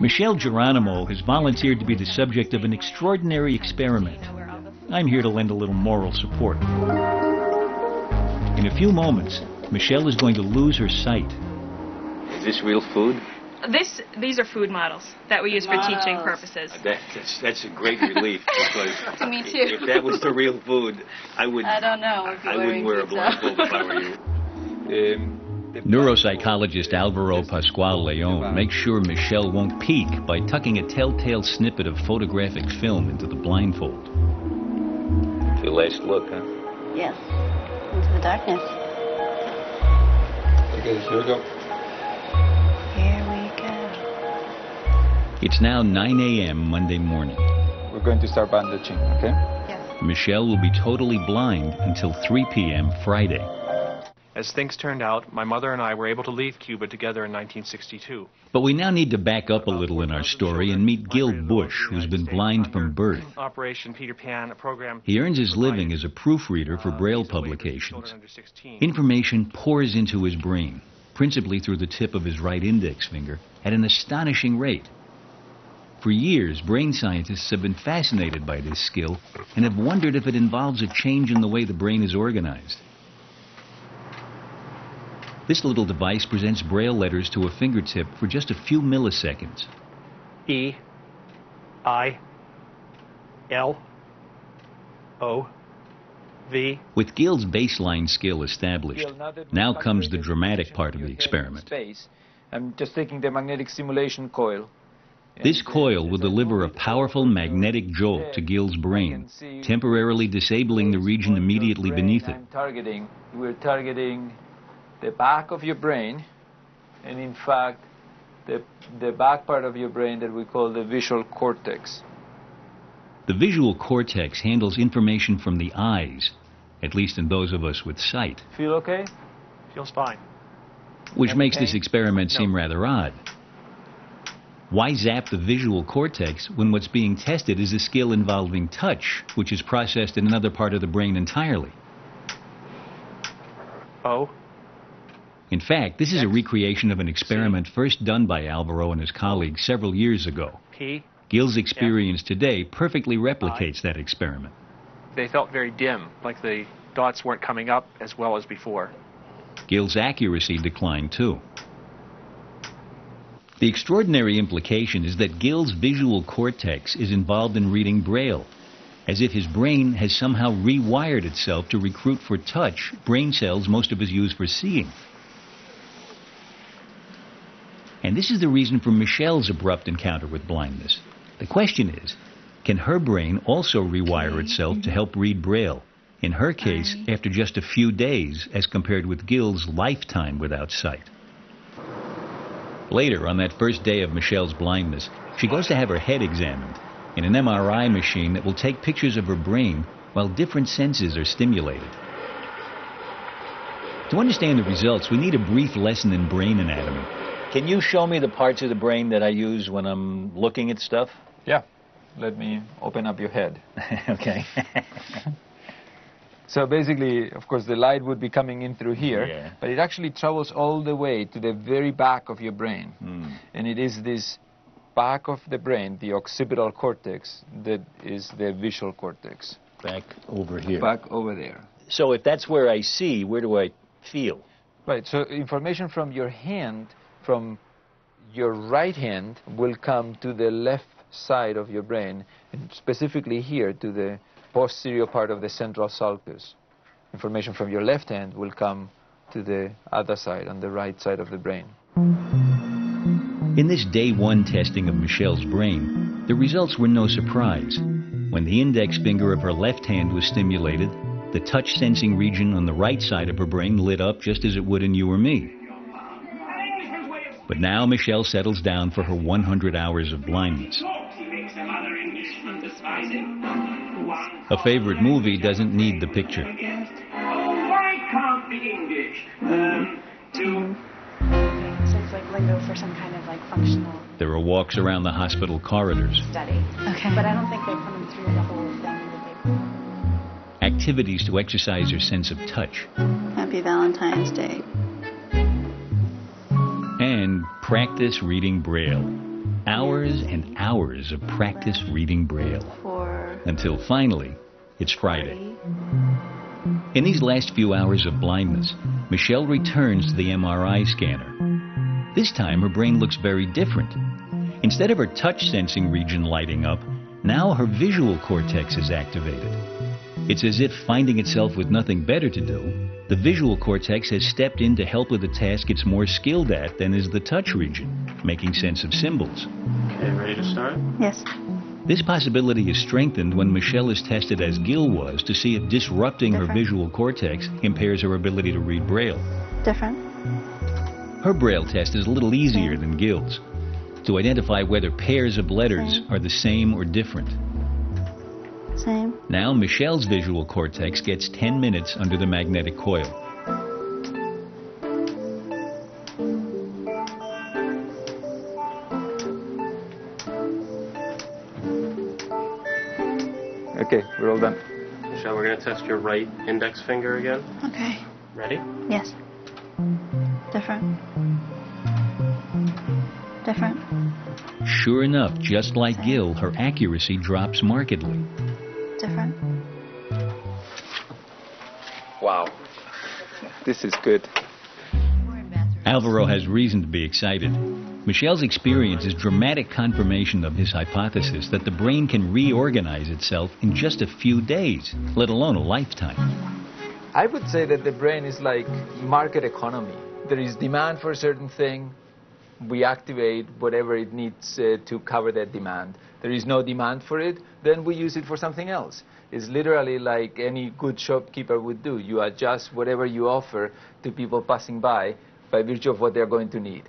Michelle Geronimo has volunteered to be the subject of an extraordinary experiment. I'm here to lend a little moral support. In a few moments, Michelle is going to lose her sight. Is this real food? These are food models that we use for teaching purposes. That's a great relief, because To me too. if that was the real food, I don't know. I wouldn't wear a blindfold if I were you. Neuropsychologist Alvaro Pascual Leon makes sure Michelle won't peek by tucking a telltale snippet of photographic film into the blindfold. The last look, huh? Yes, into the darkness. Okay, here we go. Here we go. It's now 9 a.m. Monday morning. We're going to start bandaging, okay? Yes. Michelle will be totally blind until 3 p.m. Friday. As things turned out, my mother and I were able to leave Cuba together in 1962. But we now need to back up a little in our story and meet Gil Bush, who's been blind from birth. Operation Peter Pan, a program... He earns his living as a proofreader for Braille publications. Information pours into his brain, principally through the tip of his right index finger, at an astonishing rate. For years, brain scientists have been fascinated by this skill and have wondered if it involves a change in the way the brain is organized. This little device presents Braille letters to a fingertip for just a few milliseconds. E, I, L, O, V. With Gil's baseline skill established, now comes the dramatic part of the experiment. I'm just taking the magnetic stimulation coil. This coil will deliver a powerful magnetic jolt to Gil's brain, temporarily disabling the region immediately beneath it. We're targeting the back of your brain, and in fact, the back part of your brain that we call the visual cortex. The visual cortex handles information from the eyes, at least in those of us with sight. Feel okay? Feels fine. Which makes this experiment seem rather odd. Why zap the visual cortex when what's being tested is a skill involving touch, which is processed in another part of the brain entirely? O. In fact, this is a recreation of an experiment first done by Alvaro and his colleagues several years ago. P. Gil's experience today perfectly replicates that experiment. They felt very dim, like the dots weren't coming up as well as before. Gil's accuracy declined too. The extraordinary implication is that Gil's visual cortex is involved in reading Braille, as if his brain has somehow rewired itself to recruit for touch brain cells most of us use for seeing. And this is the reason for Michelle's abrupt encounter with blindness. The question is, can her brain also rewire itself to help read Braille? In her case, after just a few days, as compared with Gil's lifetime without sight. Later, on that first day of Michelle's blindness, she goes to have her head examined in an MRI machine that will take pictures of her brain while different senses are stimulated. To understand the results, we need a brief lesson in brain anatomy. Can you show me the parts of the brain that I use when I'm looking at stuff? Yeah. Let me open up your head. Okay. So basically, of course, the light would be coming in through here, but it actually travels all the way to the very back of your brain. And it is this back of the brain, the occipital cortex, that is the visual cortex. Back over here. Back over there. So if that's where I see, where do I feel? Right, so information from your hand, from your right hand, will come to the left side of your brain, and specifically here to the posterior part of the central sulcus. Information from your left hand will come to the other side, on the right side of the brain. In this day one testing of Michelle's brain, the results were no surprise. When the index finger of her left hand was stimulated, the touch sensing region on the right side of her brain lit up just as it would in you or me. But now Michelle settles down for her 100 hours of blindness. A favorite movie doesn't need the picture. Why can't the English do... So it's like lingo for some kind of like functional There are walks around the hospital corridors. study. Okay. But I don't think they put them through the whole thing that they... Activities to exercise her sense of touch. Happy Valentine's Day. And practice reading Braille. Hours and hours of practice reading Braille. 4, Until finally, it's Friday. 3. In these last few hours of blindness, Michelle returns to the MRI scanner. This time her brain looks very different. Instead of her touch sensing region lighting up, now her visual cortex is activated. It's as if finding itself with nothing better to do, the visual cortex has stepped in to help with a task it's more skilled at than is the touch region, making sense of symbols. Okay, ready to start? Yes. This possibility is strengthened when Michelle is tested as Gil was to see if disrupting her Different. visual cortex impairs her ability to read Braille. Different. Her Braille test is a little easier than Gil's, to identify whether pairs of letters Same. are the same or different. Same. Now Michelle's visual cortex gets 10 minutes under the magnetic coil. Okay, we're all done. Michelle, we're going to test your right index finger again. Okay. Ready? Yes. Different. Different. Sure enough, just like Gil, her accuracy drops markedly. Different. Wow. This is good. Alvaro has reason to be excited. Michelle's experience is dramatic confirmation of his hypothesis that the brain can reorganize itself in just a few days, let alone a lifetime. I would say that the brain is like market economy. There is demand for a certain thing. We activate whatever it needs to cover that demand. There is no demand for it, then we use it for something else. It's literally like any good shopkeeper would do. You adjust whatever you offer to people passing by virtue of what they're going to need.